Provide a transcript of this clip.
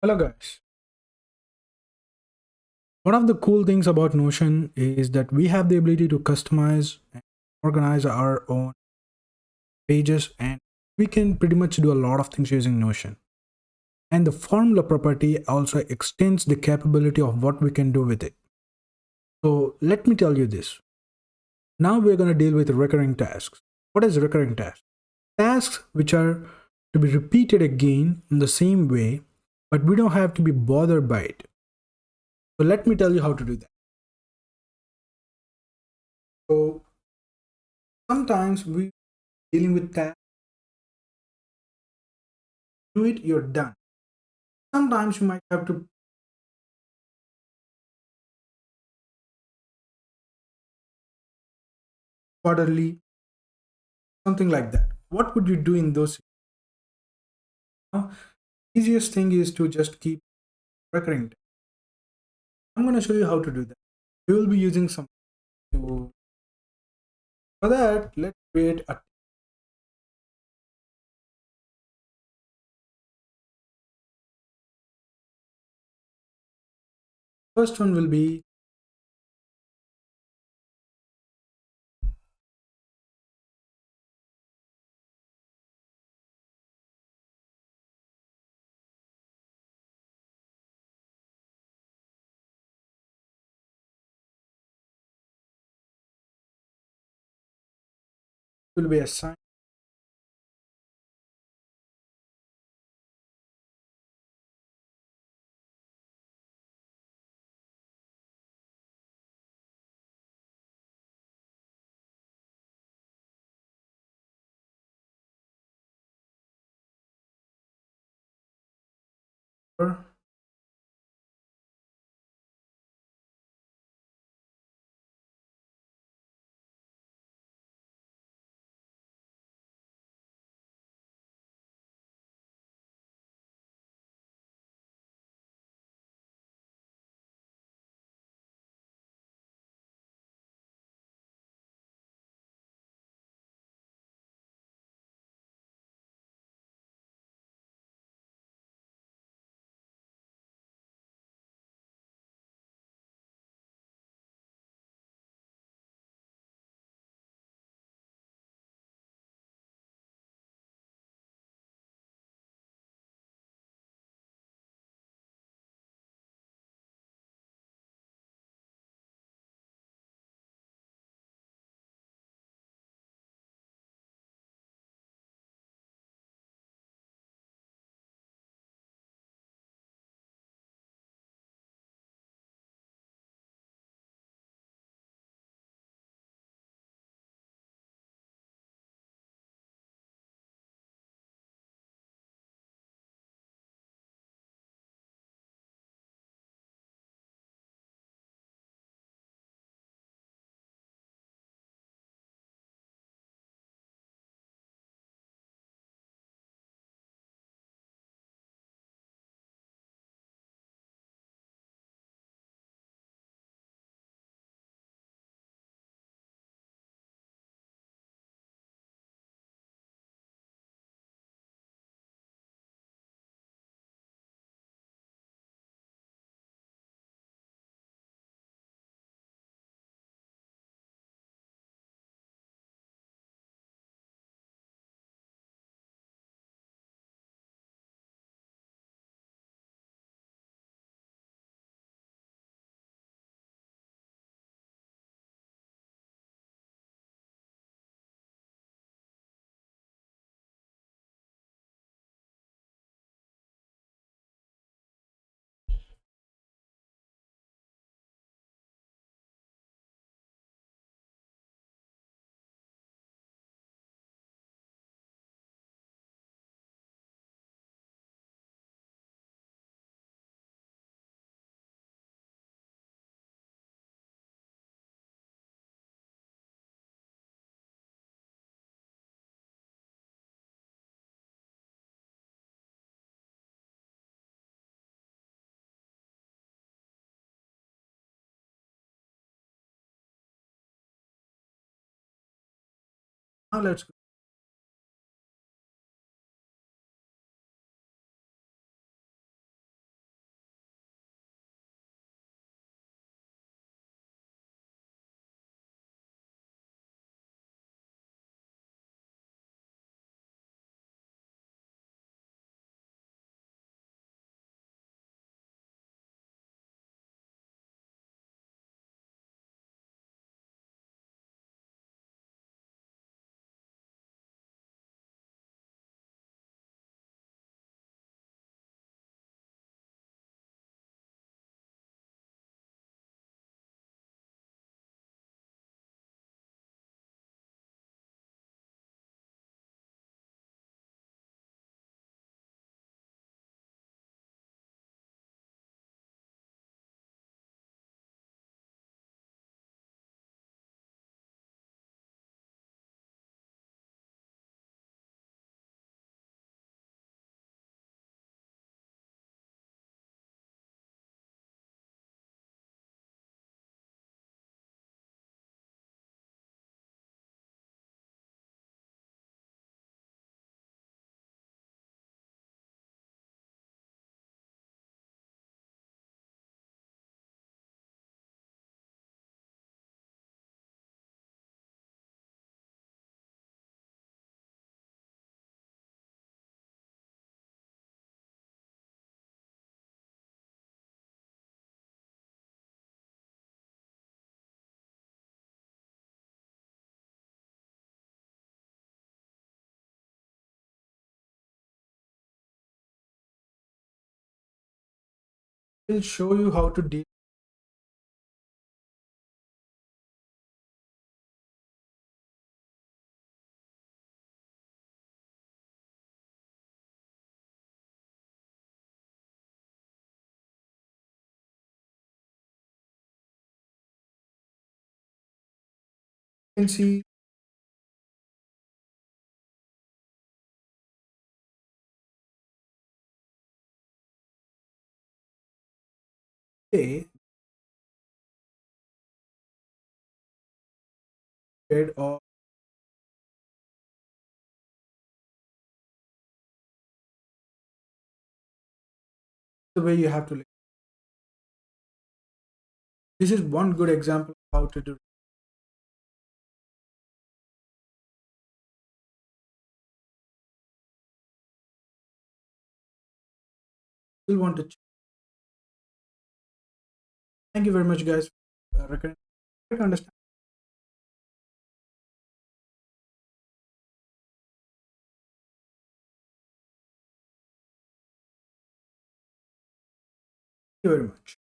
Hello, guys. One of the cool things about Notion is that we have the ability to customize and organize our own pages, and we can pretty much do a lot of things using Notion. And the formula property also extends the capability of what we can do with it. So, let me tell you this. Now, we're going to deal with recurring tasks. What is recurring tasks? Tasks which are to be repeated again in the same way, but we don't have to be bothered by it. So, let me tell you how to do that. So, sometimes we dealing with tasks, do it, you're done. Sometimes you might have to quarterly, something like that. What would you do in those? Now, easiest thing is to just keep recurring. I'm going to show you how to do that. We will be using some. So for that, let's create a first one will be assigned. Now let's will show you how to deal. You can see a bed or the way you have to live. This is one good example of how to do. Still want to. Thank you very much, guys. Understand. Thank you very much.